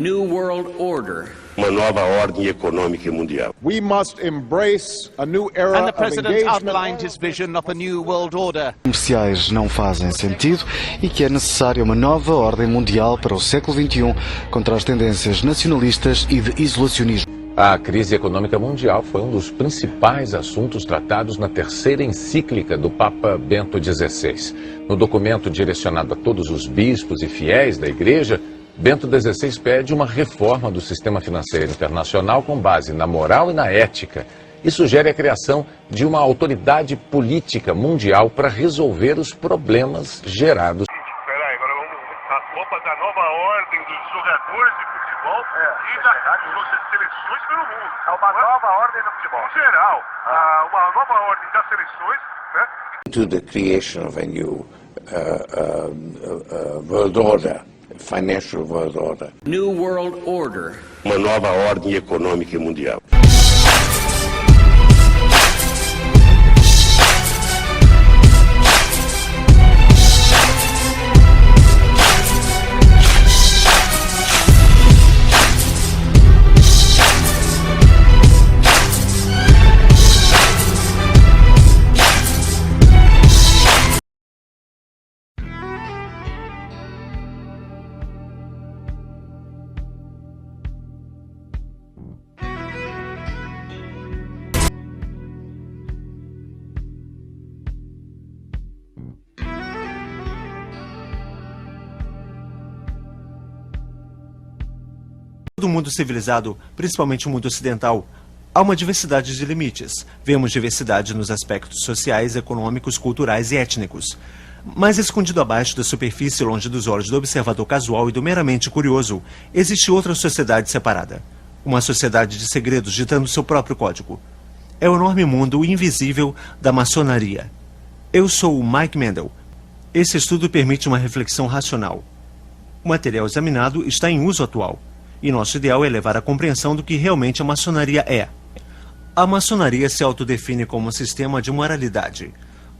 New World Order. Uma nova ordem econômica mundial. We must embrace a new era And the president of engagement. outlined his vision of a new world order. Comerciais não fazem sentido e que é necessária uma nova ordem mundial para o século XXI contra as tendências nacionalistas e de isolacionismo. A crise econômica mundial foi um dos principais assuntos tratados na terceira encíclica do Papa Bento XVI. No documento direcionado a todos os bispos e fiéis da Igreja, Bento XVI pede uma reforma do sistema financeiro internacional com base na moral e na ética e sugere a criação de uma autoridade política mundial para resolver os problemas gerados. Peraí, agora vamos a Copa da nova ordem dos jogadores de futebol e das seleções pelo mundo. É uma nova ordem do futebol. Em geral, uma nova ordem das seleções, né? To the creation of a new world order. Financial World Order. New World Order. Uma nova ordem econômica mundial. Do mundo civilizado, principalmente o mundo ocidental, há uma diversidade de limites. Vemos diversidade nos aspectos sociais, econômicos, culturais e étnicos. Mas escondido abaixo da superfície, longe dos olhos do observador casual e do meramente curioso, existe outra sociedade separada. Uma sociedade de segredos ditando seu próprio código. É o enorme mundo invisível da maçonaria. Eu sou o Mike Mendel. Esse estudo permite uma reflexão racional. O material examinado está em uso atual. E nosso ideal é levar à compreensão do que realmente a maçonaria é. A maçonaria se autodefine como um sistema de moralidade.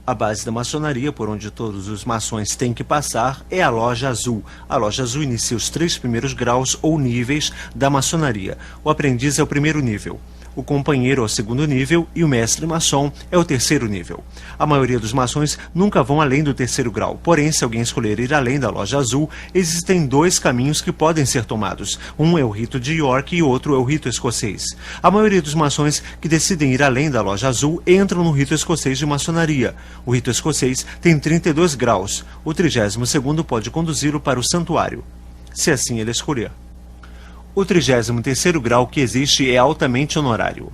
A base da maçonaria, por onde todos os maçons têm que passar, é a Loja Azul. A Loja Azul inicia os 3 primeiros graus ou níveis da maçonaria. O aprendiz é o primeiro nível. O companheiro é o segundo nível e o mestre maçom é o terceiro nível. A maioria dos maçons nunca vão além do terceiro grau, porém, se alguém escolher ir além da Loja Azul, existem 2 caminhos que podem ser tomados. Um é o rito de York e outro é o rito escocês. A maioria dos maçons que decidem ir além da Loja Azul entram no rito escocês de maçonaria. O rito escocês tem 32 graus. O 32º pode conduzi-lo para o santuário, se assim ele escolher. O 33º grau que existe é altamente honorário.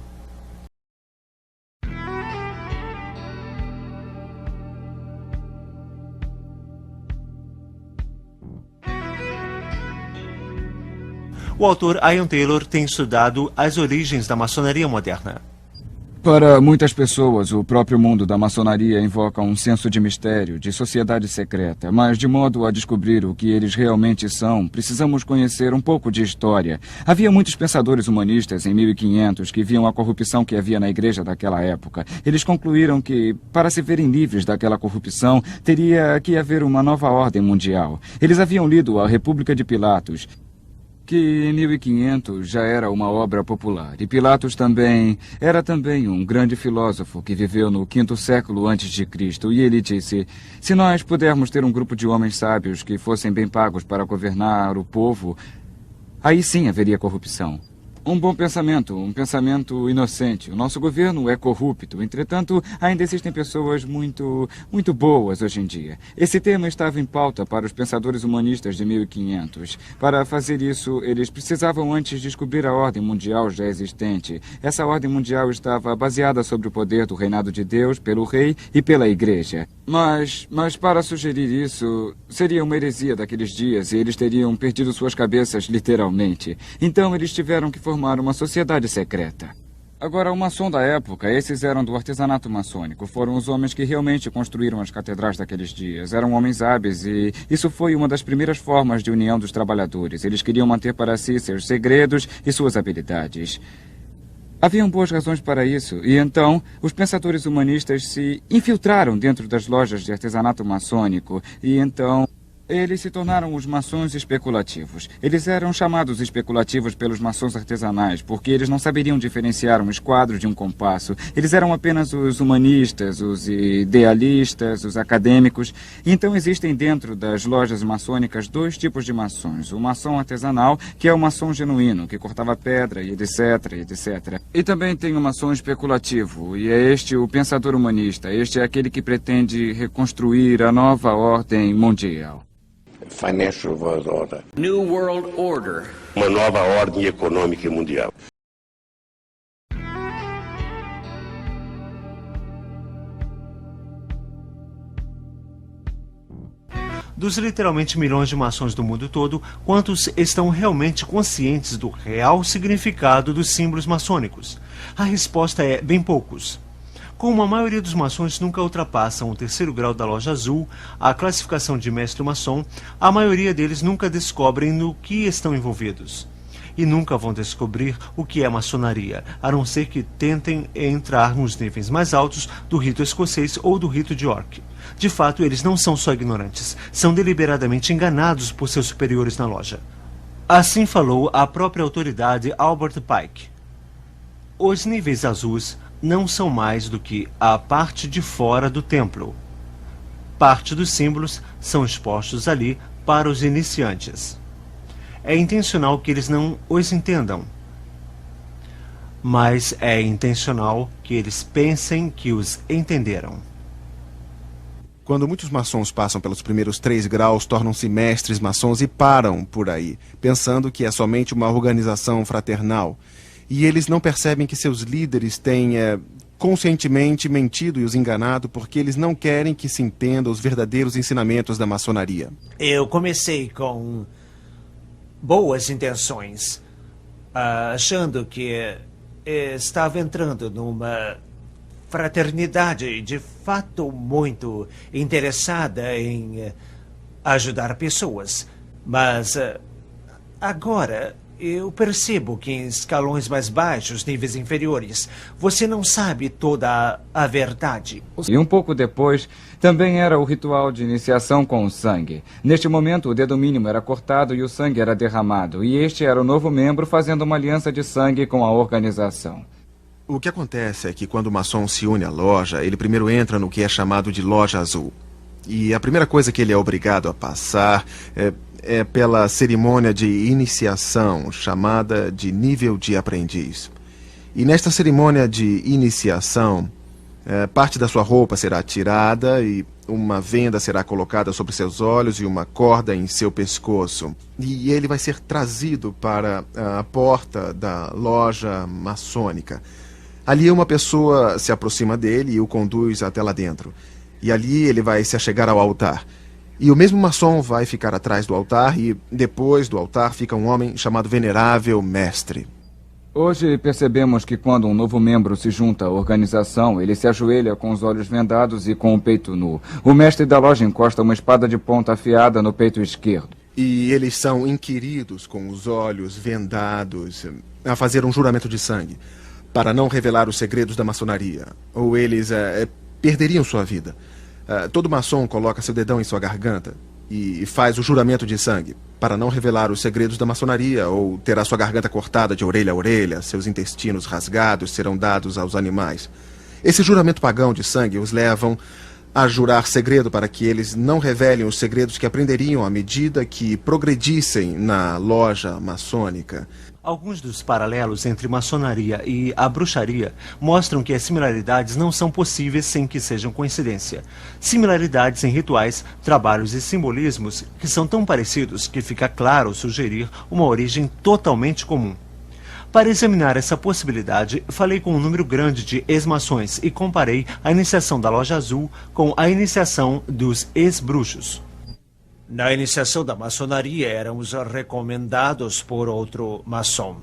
O autor Ian Taylor tem estudado as origens da maçonaria moderna. Para muitas pessoas, o próprio mundo da maçonaria invoca um senso de mistério, de sociedade secreta. Mas, de modo a descobrir o que eles realmente são, precisamos conhecer um pouco de história. Havia muitos pensadores humanistas em 1500 que viam a corrupção que havia na igreja daquela época. Eles concluíram que, para se verem livres daquela corrupção, teria que haver uma nova ordem mundial. Eles haviam lido A República de Pilatos, que em 1500 já era uma obra popular. E Pilatos era também um grande filósofo que viveu no 5º século antes de Cristo. E ele disse: se nós pudermos ter um grupo de homens sábios que fossem bem pagos para governar o povo, aí sim haveria corrupção. Um bom pensamento, um pensamento inocente. O nosso governo é corrupto, entretanto, ainda existem pessoas muito boas hoje em dia. Esse tema estava em pauta para os pensadores humanistas de 1500. Para fazer isso, eles precisavam antes descobrir a ordem mundial já existente. Essa ordem mundial estava baseada sobre o poder do reinado de Deus, pelo rei e pela igreja. Mas para sugerir isso, seria uma heresia daqueles dias e eles teriam perdido suas cabeças literalmente. Então eles tiveram que formar uma sociedade secreta. Agora, o maçom da época, esses eram do artesanato maçônico. Foram os homens que realmente construíram as catedrais daqueles dias. Eram homens hábeis e isso foi uma das primeiras formas de união dos trabalhadores. Eles queriam manter para si seus segredos e suas habilidades. Haviam boas razões para isso, e então os pensadores humanistas se infiltraram dentro das lojas de artesanato maçônico, e então Eles se tornaram os maçons especulativos. Eles eram chamados especulativos pelos maçons artesanais, porque eles não saberiam diferenciar um esquadro de um compasso. Eles eram apenas os humanistas, os idealistas, os acadêmicos. Então existem dentro das lojas maçônicas dois tipos de maçons. O maçom artesanal, que é o maçom genuíno, que cortava pedra e etc, etc. E também tem o maçom especulativo, e é este o pensador humanista. Este é aquele que pretende reconstruir a nova ordem mundial. Financial World Order. New World Order. Uma nova ordem econômica mundial. Dos literalmente milhões de maçons do mundo todo, quantos estão realmente conscientes do real significado dos símbolos maçônicos? A resposta é bem poucos. Como a maioria dos maçons nunca ultrapassam o 3º grau da loja azul, a classificação de mestre maçom, a maioria deles nunca descobrem no que estão envolvidos. E nunca vão descobrir o que é maçonaria, a não ser que tentem entrar nos níveis mais altos do rito escocês ou do rito de York. De fato, eles não são só ignorantes, são deliberadamente enganados por seus superiores na loja. Assim falou a própria autoridade Albert Pike. Os níveis azuis não são mais do que a parte de fora do templo. Parte dos símbolos são expostos ali para os iniciantes. É intencional que eles não os entendam, mas é intencional que eles pensem que os entenderam. Quando muitos maçons passam pelos primeiros 3 graus, tornam-se mestres maçons e param por aí, pensando que é somente uma organização fraternal. E eles não percebem que seus líderes têm conscientemente mentido e os enganado porque eles não querem que se entenda os verdadeiros ensinamentos da maçonaria. Eu comecei com boas intenções, achando que estava entrando numa fraternidade de fato muito interessada em ajudar pessoas. Mas agora eu percebo que em escalões mais baixos, níveis inferiores, você não sabe toda a verdade. E um pouco depois, também era o ritual de iniciação com o sangue. Neste momento, o dedo mínimo era cortado e o sangue era derramado. E este era o novo membro fazendo uma aliança de sangue com a organização. O que acontece é que quando o maçom se une à loja, ele primeiro entra no que é chamado de loja azul. E a primeira coisa que ele é obrigado a passar é pela cerimônia de iniciação, chamada de nível de aprendiz. E nesta cerimônia de iniciação, parte da sua roupa será tirada e uma venda será colocada sobre seus olhos e uma corda em seu pescoço. E ele vai ser trazido para a porta da loja maçônica. Ali uma pessoa se aproxima dele e o conduz até lá dentro. E ali ele vai se achegar ao altar. E o mesmo maçom vai ficar atrás do altar e, depois do altar, fica um homem chamado Venerável Mestre. Hoje percebemos que quando um novo membro se junta à organização, ele se ajoelha com os olhos vendados e com o peito nu. O mestre da loja encosta uma espada de ponta afiada no peito esquerdo. E eles são inquiridos com os olhos vendados a fazer um juramento de sangue, para não revelar os segredos da maçonaria, ou eles perderiam sua vida. Todo maçom coloca seu dedão em sua garganta e faz o juramento de sangue, para não revelar os segredos da maçonaria, ou terá sua garganta cortada de orelha a orelha, seus intestinos rasgados serão dados aos animais. Esse juramento pagão de sangue os levam a jurar segredo para que eles não revelem os segredos que aprenderiam à medida que progredissem na loja maçônica. Alguns dos paralelos entre maçonaria e a bruxaria mostram que as similaridades não são possíveis sem que sejam coincidência. Similaridades em rituais, trabalhos e simbolismos que são tão parecidos que fica claro sugerir uma origem totalmente comum. Para examinar essa possibilidade, falei com um número grande de ex-maçons e comparei a iniciação da Loja Azul com a iniciação dos ex-bruxos. Na iniciação da maçonaria éramos recomendados por outro maçom.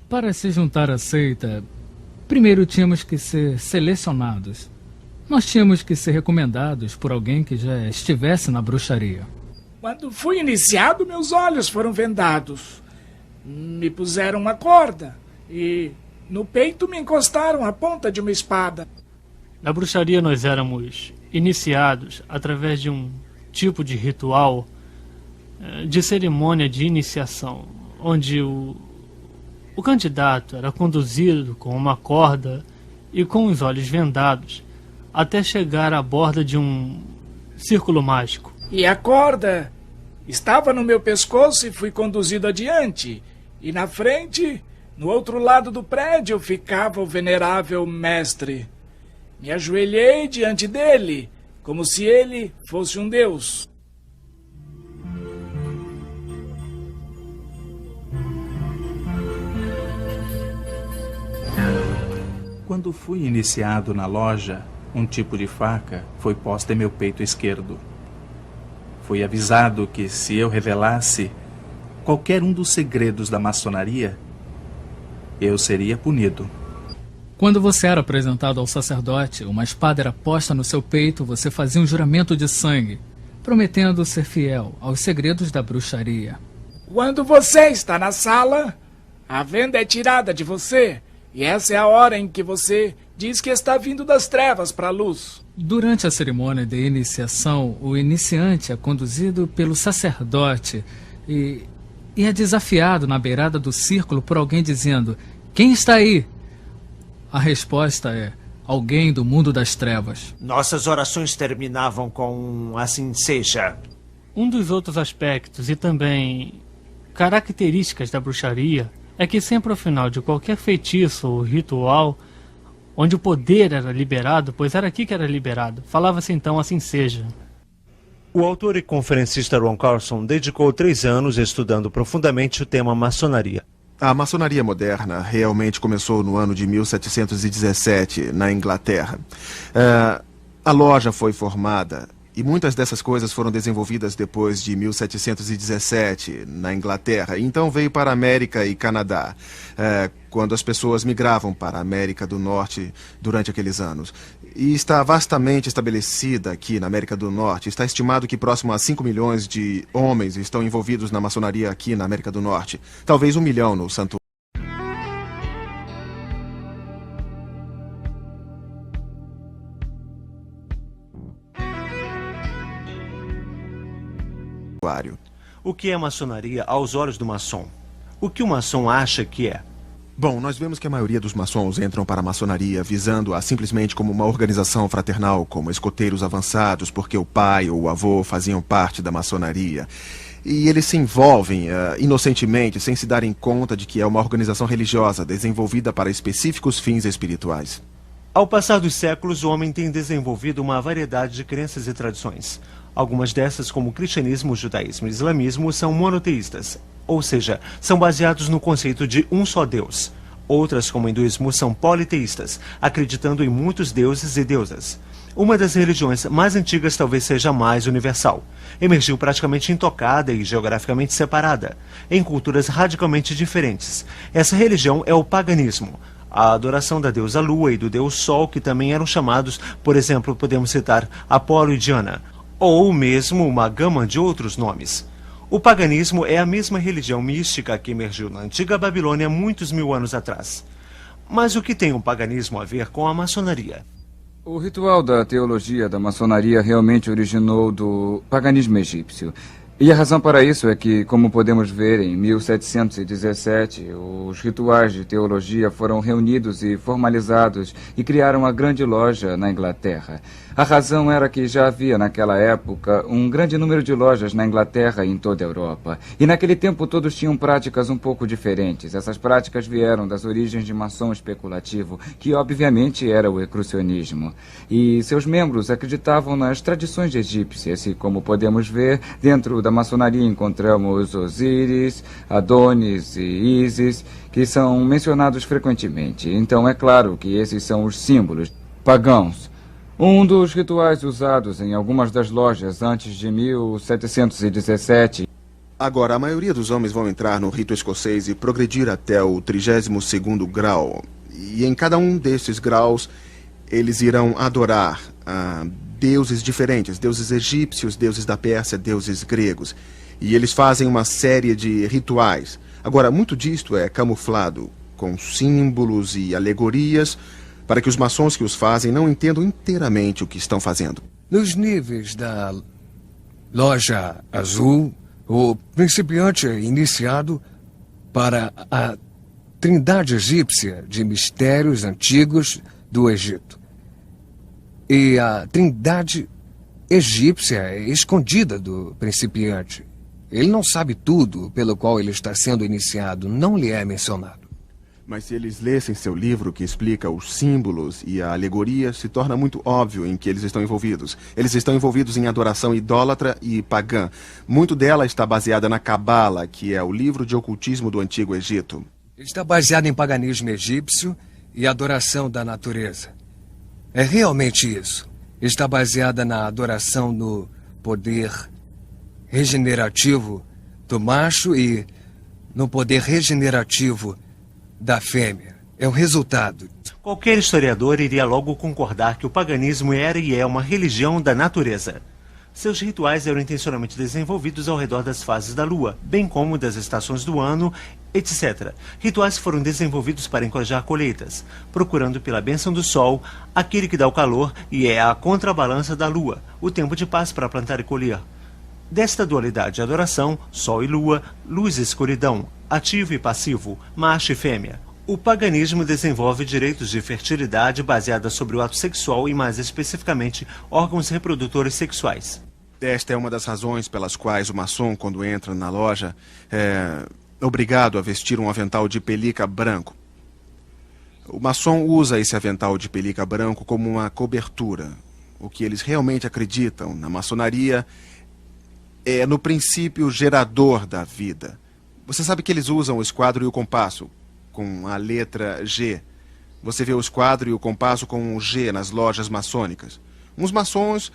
Para se juntar à seita, primeiro tínhamos que ser selecionados. Nós tínhamos que ser recomendados por alguém que já estivesse na bruxaria. Quando fui iniciado, meus olhos foram vendados. Me puseram uma corda e no peito me encostaram a ponta de uma espada. Na bruxaria nós éramos iniciados através de um tipo de ritual de cerimônia de iniciação, onde o candidato era conduzido com uma corda e com os olhos vendados até chegar à borda de um círculo mágico. E a corda estava no meu pescoço e fui conduzido adiante. E na frente, no outro lado do prédio, ficava o venerável mestre. Me ajoelhei diante dele, como se ele fosse um deus. Quando fui iniciado na loja, um tipo de faca foi posta em meu peito esquerdo. Fui avisado que, se eu revelasse qualquer um dos segredos da maçonaria, eu seria punido. Quando você era apresentado ao sacerdote, uma espada era posta no seu peito, você fazia um juramento de sangue, prometendo ser fiel aos segredos da bruxaria. Quando você está na sala, a venda é tirada de você, e essa é a hora em que você diz que está vindo das trevas para a luz. Durante a cerimônia de iniciação, o iniciante é conduzido pelo sacerdote e é desafiado na beirada do círculo por alguém dizendo: "Quem está aí?" A resposta é: alguém do mundo das trevas. Nossas orações terminavam com "assim seja". Um dos outros aspectos e também características da bruxaria é que sempre ao final de qualquer feitiço ou ritual, onde o poder era liberado, pois era aqui que era liberado, falava-se então "assim seja". O autor e conferencista Ron Carlson dedicou 3 anos estudando profundamente o tema maçonaria. A maçonaria moderna realmente começou no ano de 1717, na Inglaterra. A loja foi formada e muitas dessas coisas foram desenvolvidas depois de 1717, na Inglaterra. Então veio para a América e Canadá, quando as pessoas migravam para a América do Norte durante aqueles anos. E está vastamente estabelecida aqui na América do Norte. Está estimado que próximo a 5 milhões de homens estão envolvidos na maçonaria aqui na América do Norte. Talvez 1 milhão no santuário. O que é maçonaria aos olhos do maçom? O que o maçom acha que é? Bom, nós vemos que a maioria dos maçons entram para a maçonaria visando-a simplesmente como uma organização fraternal, como escoteiros avançados, porque o pai ou o avô faziam parte da maçonaria. E eles se envolvem inocentemente, sem se darem conta de que é uma organização religiosa desenvolvida para específicos fins espirituais. Ao passar dos séculos, o homem tem desenvolvido uma variedade de crenças e tradições. Algumas dessas, como o cristianismo, o judaísmo e o islamismo, são monoteístas, ou seja, são baseados no conceito de um só Deus. Outras, como o hinduísmo, são politeístas, acreditando em muitos deuses e deusas. Uma das religiões mais antigas talvez seja a mais universal. Emergiu praticamente intocada e geograficamente separada, em culturas radicalmente diferentes. Essa religião é o paganismo. A adoração da deusa Lua e do deus Sol, que também eram chamados, por exemplo, podemos citar Apolo e Diana, ou mesmo uma gama de outros nomes. O paganismo é a mesma religião mística que emergiu na antiga Babilônia muitos mil anos atrás. Mas o que tem o paganismo a ver com a maçonaria? O ritual da teologia da maçonaria realmente originou do paganismo egípcio. E a razão para isso é que, como podemos ver, em 1717, os rituais de teologia foram reunidos e formalizados e criaram uma grande loja na Inglaterra. A razão era que já havia, naquela época, um grande número de lojas na Inglaterra e em toda a Europa. E naquele tempo todos tinham práticas um pouco diferentes. Essas práticas vieram das origens de maçom especulativo, que obviamente era o ecrucionismo. E seus membros acreditavam nas tradições egípcias, e como podemos ver, dentro da maçonaria encontramos Osíris, Adonis e Ísis, que são mencionados frequentemente. Então é claro que esses são os símbolos pagãos. Um dos rituais usados em algumas das lojas antes de 1717. Agora, a maioria dos homens vão entrar no rito escocês e progredir até o 32º grau. E em cada um desses graus, eles irão adorar deuses diferentes, deuses egípcios, deuses da Pérsia, deuses gregos. E eles fazem uma série de rituais. Agora, muito disto é camuflado com símbolos e alegorias para que os maçons que os fazem não entendam inteiramente o que estão fazendo. Nos níveis da Loja Azul, o principiante é iniciado para a trindade egípcia de mistérios antigos do Egito. E a trindade egípcia é escondida do principiante. Ele não sabe tudo pelo qual ele está sendo iniciado, não lhe é mencionado. Mas se eles lessem seu livro que explica os símbolos e a alegoria, se torna muito óbvio em que eles estão envolvidos. Eles estão envolvidos em adoração idólatra e pagã. Muito dela está baseada na Cabala, que é o livro de ocultismo do Antigo Egito. Está baseado em paganismo egípcio e adoração da natureza. É realmente isso. Está baseada na adoração no poder regenerativo do macho e no poder regenerativo da fêmea. É o resultado. Qualquer historiador iria logo concordar que o paganismo era e é uma religião da natureza. Seus rituais eram intencionalmente desenvolvidos ao redor das fases da lua, bem como das estações do ano, etc. Rituais foram desenvolvidos para encorajar colheitas, procurando pela bênção do sol, aquele que dá o calor e é a contrabalança da lua, o tempo de paz para plantar e colher. Desta dualidade de adoração, sol e lua, luz e escuridão, ativo e passivo, macho e fêmea, o paganismo desenvolve direitos de fertilidade baseada sobre o ato sexual e, mais especificamente, órgãos reprodutores sexuais. Esta é uma das razões pelas quais o maçom, quando entra na loja, é obrigado a vestir um avental de pelica branco. O maçom usa esse avental de pelica branco como uma cobertura. O que eles realmente acreditam na maçonaria é no princípio gerador da vida. Você sabe que eles usam o esquadro e o compasso com a letra G. Você vê o esquadro e o compasso com um G nas lojas maçônicas. Uns maçons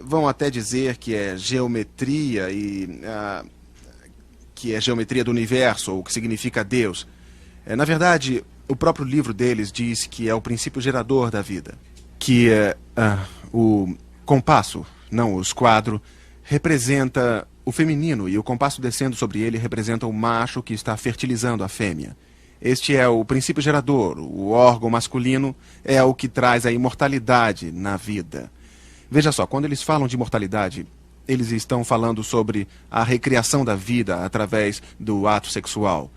vão até dizer que é geometria que é geometria do universo, ou que significa Deus. Na verdade, o próprio livro deles diz que é o princípio gerador da vida. Que o compasso, não o esquadro, representa o feminino e o compasso descendo sobre ele representa o macho que está fertilizando a fêmea. Este é o princípio gerador, o órgão masculino é o que traz a imortalidade na vida. Veja só, quando eles falam de imortalidade, eles estão falando sobre a recriação da vida através do ato sexual.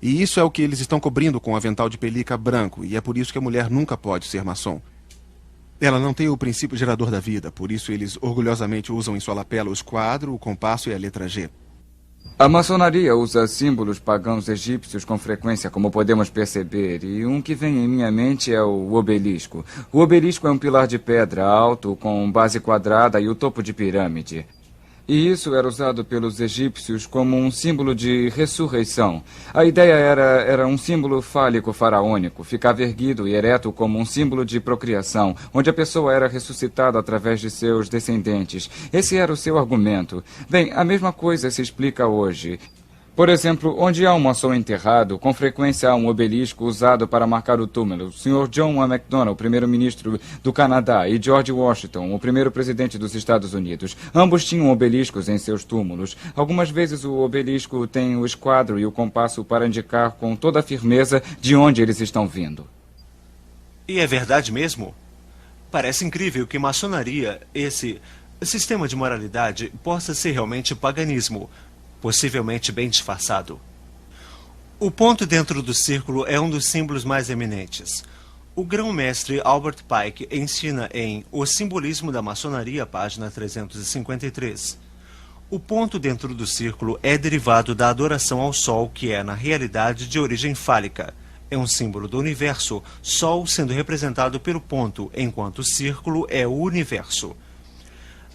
E isso é o que eles estão cobrindo com o avental de pelica branco, e é por isso que a mulher nunca pode ser maçom. Ela não tem o princípio gerador da vida, por isso eles orgulhosamente usam em sua lapela o esquadro, o compasso e a letra G. A maçonaria usa símbolos pagãos egípcios com frequência, como podemos perceber, e um que vem em minha mente é o obelisco. O obelisco é um pilar de pedra alto, com base quadrada e o topo de pirâmide. E isso era usado pelos egípcios como um símbolo de ressurreição. A ideia era um símbolo fálico faraônico, ficava erguido e ereto como um símbolo de procriação, onde a pessoa era ressuscitada através de seus descendentes. Esse era o seu argumento. Bem, a mesma coisa se explica hoje. Por exemplo, onde há um maçom enterrado, com frequência há um obelisco usado para marcar o túmulo. O Sr. John A. Macdonald, o primeiro-ministro do Canadá, e George Washington, o primeiro presidente dos Estados Unidos. Ambos tinham obeliscos em seus túmulos. Algumas vezes o obelisco tem o esquadro e o compasso para indicar com toda a firmeza de onde eles estão vindo. E é verdade mesmo? Parece incrível que maçonaria, esse sistema de moralidade, possa ser realmente paganismo, possivelmente bem disfarçado. O ponto dentro do círculo é um dos símbolos mais eminentes. O grão-mestre Albert Pike ensina em O Simbolismo da Maçonaria, página 353. O ponto dentro do círculo é derivado da adoração ao Sol, que é, na realidade, de origem fálica. É um símbolo do universo, Sol sendo representado pelo ponto, enquanto o círculo é o universo.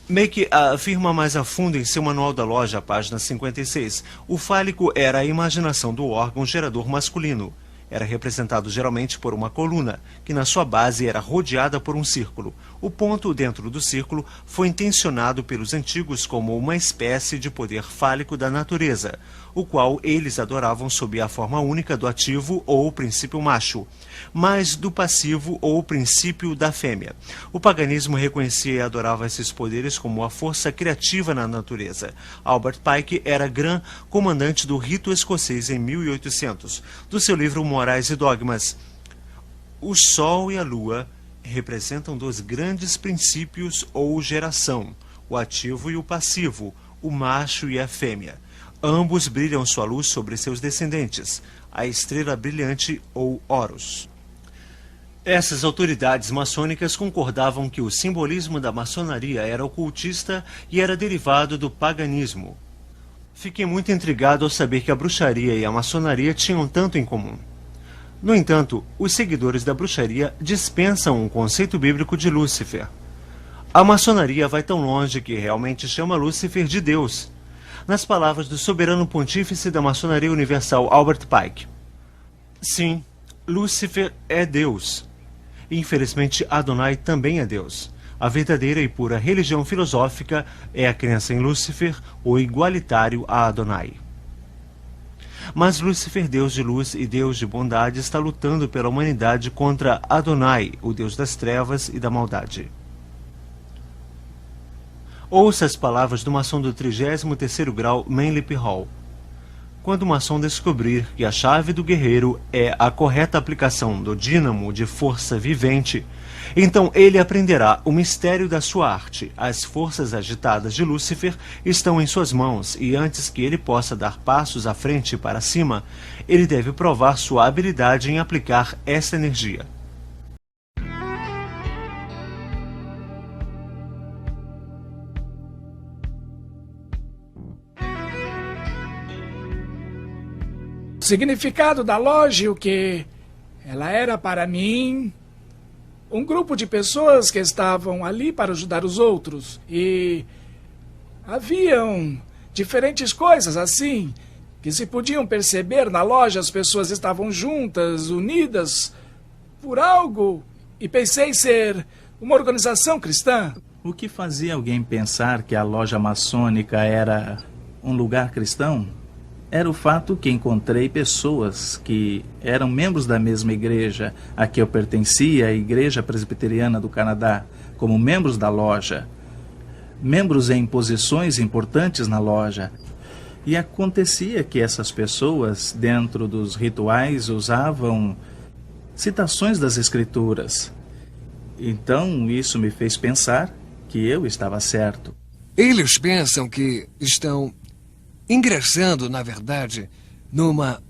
Make afirma mais a fundo em seu manual da loja, página 56. O fálico era a imaginação do órgão gerador masculino. Era representado geralmente por uma coluna, que na sua base era rodeada por um círculo. O ponto dentro do círculo foi intencionado pelos antigos como uma espécie de poder fálico da natureza, o qual eles adoravam sob a forma única do ativo ou princípio macho, mas do passivo ou princípio da fêmea. O paganismo reconhecia e adorava esses poderes como a força criativa na natureza. Albert Pike era Gran comandante do rito escocês em 1800. Do seu livro Morais e Dogmas, o Sol e a Lua representam dois grandes princípios ou geração, o ativo e o passivo, o macho e a fêmea. Ambos brilham sua luz sobre seus descendentes, a estrela brilhante ou Horus. Essas autoridades maçônicas concordavam que o simbolismo da maçonaria era ocultista e era derivado do paganismo. Fiquei muito intrigado ao saber que a bruxaria e a maçonaria tinham tanto em comum. No entanto, os seguidores da bruxaria dispensam o conceito bíblico de Lúcifer. A maçonaria vai tão longe que realmente chama Lúcifer de Deus. Nas palavras do soberano pontífice da maçonaria universal Albert Pike. Sim, Lúcifer é Deus. Infelizmente, Adonai também é Deus. A verdadeira e pura religião filosófica é a crença em Lúcifer, o igualitário a Adonai. Mas Lúcifer, Deus de luz e Deus de bondade, está lutando pela humanidade contra Adonai, o Deus das trevas e da maldade. Ouça as palavras do maçom do 33º grau Manly P. Hall. Quando o maçom descobrir que a chave do guerreiro é a correta aplicação do dínamo de força vivente, então ele aprenderá o mistério da sua arte. As forças agitadas de Lúcifer estão em suas mãos e antes que ele possa dar passos à frente e para cima, ele deve provar sua habilidade em aplicar essa energia. O significado da loja, o que ela era para mim, um grupo de pessoas que estavam ali para ajudar os outros. E haviam diferentes coisas assim, que se podiam perceber na loja. As pessoas estavam juntas, unidas por algo, e pensei ser uma organização cristã. O que fazia alguém pensar que a loja maçônica era um lugar cristão? Era o fato que encontrei pessoas que eram membros da mesma igreja a que eu pertencia, a Igreja Presbiteriana do Canadá, como membros da loja, membros em posições importantes na loja. E acontecia que essas pessoas, dentro dos rituais, usavam citações das Escrituras. Então, isso me fez pensar que eu estava certo. Eles pensam que estão ingressando, na verdade, numa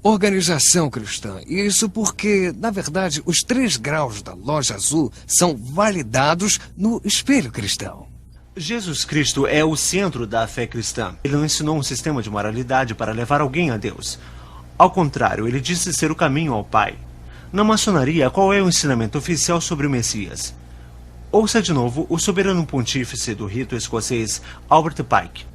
organização cristã. Isso porque, na verdade, os 3 graus da Loja Azul são validados no espelho cristão. Jesus Cristo é o centro da fé cristã. Ele não ensinou um sistema de moralidade para levar alguém a Deus. Ao contrário, ele disse ser o caminho ao Pai. Na maçonaria, qual é o ensinamento oficial sobre o Messias? Ouça de novo o soberano pontífice do rito escocês Albert Pike.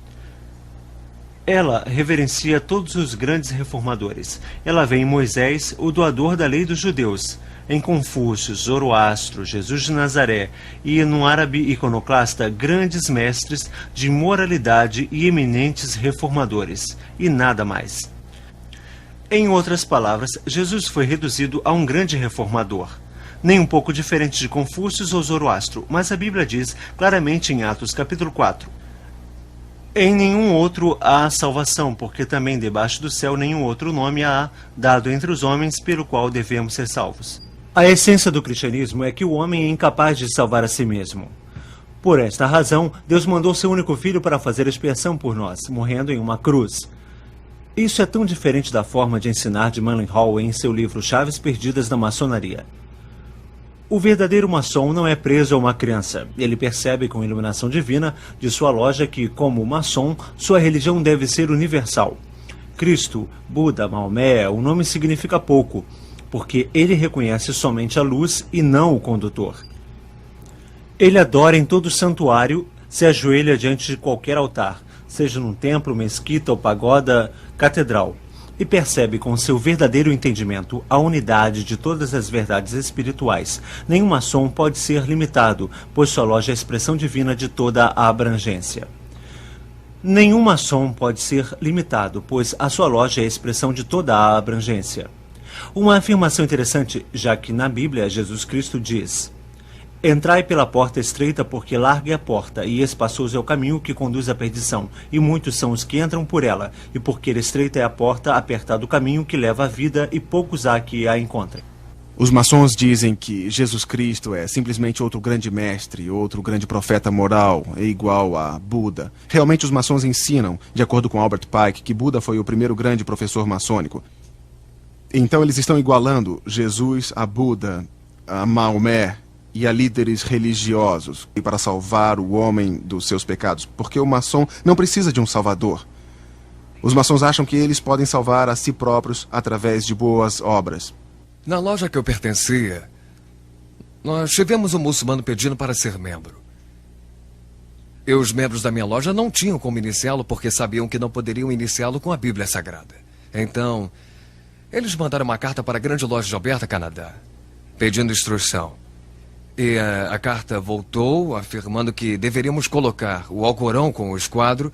Ela reverencia todos os grandes reformadores. Ela vê em Moisés o doador da lei dos judeus, em Confúcio, Zoroastro, Jesus de Nazaré e no árabe iconoclasta grandes mestres de moralidade e eminentes reformadores, e nada mais. Em outras palavras, Jesus foi reduzido a um grande reformador. Nem um pouco diferente de Confúcio ou Zoroastro, mas a Bíblia diz claramente em Atos capítulo 4. Em nenhum outro há salvação, porque também debaixo do céu nenhum outro nome há dado entre os homens pelo qual devemos ser salvos. A essência do cristianismo é que o homem é incapaz de salvar a si mesmo. Por esta razão, Deus mandou seu único filho para fazer expiação por nós, morrendo em uma cruz. Isso é tão diferente da forma de ensinar de Manly Hall em seu livro Chaves Perdidas da Maçonaria. O verdadeiro maçom não é preso a uma crença. Ele percebe com iluminação divina de sua loja que, como maçom, sua religião deve ser universal. Cristo, Buda, Maomé, o nome significa pouco, porque ele reconhece somente a luz e não o condutor. Ele adora em todo santuário, se ajoelha diante de qualquer altar, seja num templo, mesquita ou pagoda, catedral, e percebe com seu verdadeiro entendimento a unidade de todas as verdades espirituais. Nenhum maçom pode ser limitado, pois sua loja é a expressão divina de toda a abrangência. Nenhum maçom pode ser limitado, pois a sua loja é a expressão de toda a abrangência. Uma afirmação interessante, já que na Bíblia Jesus Cristo diz: Entrai pela porta estreita, porque larga é a porta, e espaçoso é o caminho que conduz à perdição, e muitos são os que entram por ela, e porque estreita é a porta, apertado o caminho que leva à vida, e poucos há que a encontrem. Os maçons dizem que Jesus Cristo é simplesmente outro grande mestre, outro grande profeta moral, é igual a Buda. Realmente os maçons ensinam, de acordo com Albert Pike, que Buda foi o primeiro grande professor maçônico. Então eles estão igualando Jesus a Buda, a Maomé e a líderes religiosos para salvar o homem dos seus pecados, porque o maçom não precisa de um salvador. Os maçons acham que eles podem salvar a si próprios através de boas obras. Na loja que eu pertencia, nós tivemos um muçulmano pedindo para ser membro. E os membros da minha loja não tinham como iniciá-lo porque sabiam que não poderiam iniciá-lo com a Bíblia Sagrada. Então, eles mandaram uma carta para a grande loja de Alberta, Canadá, pedindo instrução. E a carta voltou afirmando que deveríamos colocar o Alcorão com o esquadro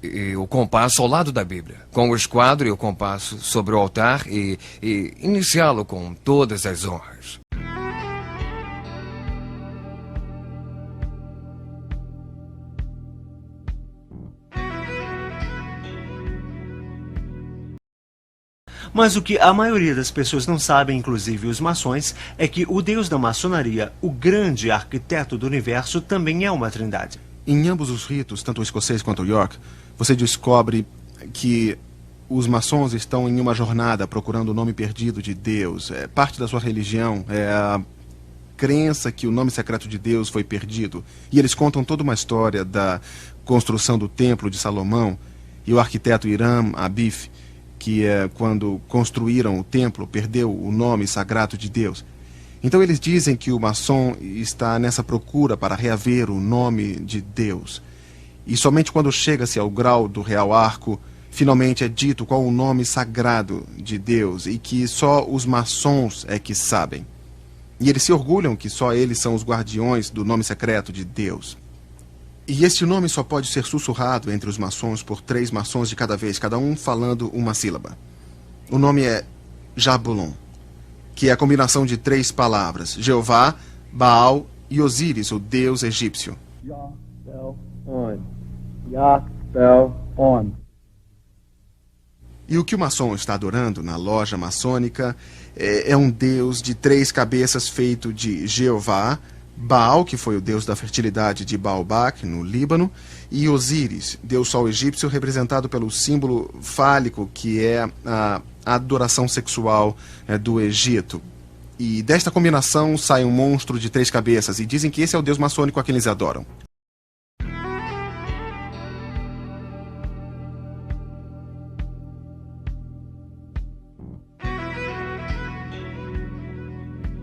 e o compasso ao lado da Bíblia, com o esquadro e o compasso sobre o altar e iniciá-lo com todas as honras. Mas o que a maioria das pessoas não sabem, inclusive os maçons, é que o deus da maçonaria, o grande arquiteto do universo, também é uma trindade. Em ambos os ritos, tanto o escocês quanto o York, você descobre que os maçons estão em uma jornada procurando o nome perdido de Deus. Parte da sua religião é a crença que o nome secreto de Deus foi perdido. E eles contam toda uma história da construção do Templo de Salomão e o arquiteto Hiram Abif, que quando construíram o templo, perdeu o nome sagrado de Deus. Então eles dizem que o maçom está nessa procura para reaver o nome de Deus. E somente quando chega-se ao grau do Real Arco, finalmente é dito qual o nome sagrado de Deus e que só os maçons é que sabem. E eles se orgulham que só eles são os guardiões do nome secreto de Deus. E esse nome só pode ser sussurrado entre os maçons por 3 maçons de cada vez, cada um falando uma sílaba. O nome é Jabulon, que é a combinação de 3 palavras: Jeová, Baal e Osíris, o deus egípcio. E o que o maçom está adorando na loja maçônica é um deus de 3 cabeças feito de Jeová, Baal, que foi o deus da fertilidade de Baalbac, no Líbano, e Osíris, deus sol egípcio, representado pelo símbolo fálico, que é a adoração sexual do Egito. E desta combinação sai um monstro de 3 cabeças, e dizem que esse é o deus maçônico a quem eles adoram.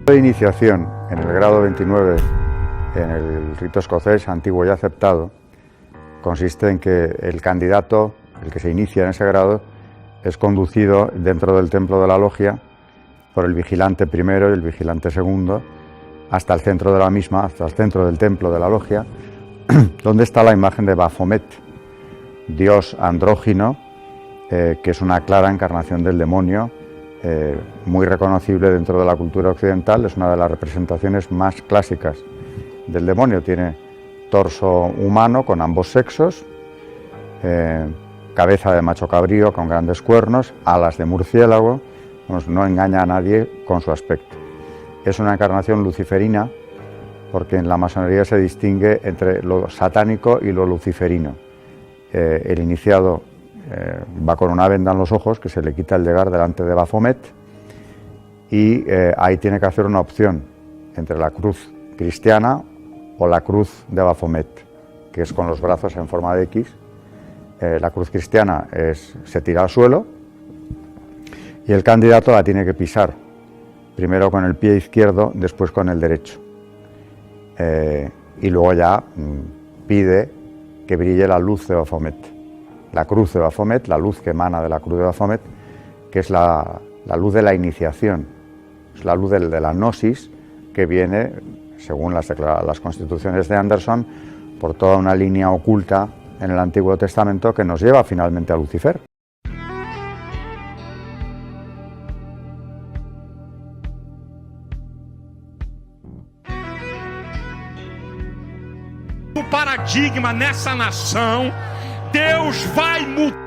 La iniciación en el grado 29 en el rito escocés antiguo y aceptado consiste en que el candidato, el que se inicia en ese grado, es conducido dentro del templo de la logia por el vigilante primero y el vigilante segundo hasta el centro de la misma, hasta el centro del templo de la logia, donde está la imagen de Baphomet, dios andrógino, que es una clara encarnación del demonio, muy reconocible dentro de la cultura occidental. Es una de las representaciones más clásicas del demonio. Tiene torso humano con ambos sexos, cabeza de macho cabrío con grandes cuernos, alas de murciélago. No engaña a nadie con su aspecto. Es una encarnación luciferina porque en la masonería se distingue entre lo satánico y lo luciferino. El iniciado va con una venda en los ojos que se le quita al llegar delante de Baphomet y ahí tiene que hacer una opción entre la cruz cristiana o la cruz de Baphomet, que es con los brazos en forma de X. La cruz cristiana se tira al suelo y el candidato la tiene que pisar, primero con el pie izquierdo, después con el derecho. Y luego ya pide que brille la luz de Baphomet. La cruz de Baphomet, la luz que emana de la cruz de Baphomet, que es la luz de la iniciación, es la luz de la gnosis que viene, según las constituciones de Anderson, por toda una línea oculta en el Antiguo Testamento que nos lleva finalmente a Lucifer. O paradigma nessa nação, Deus vai mudar.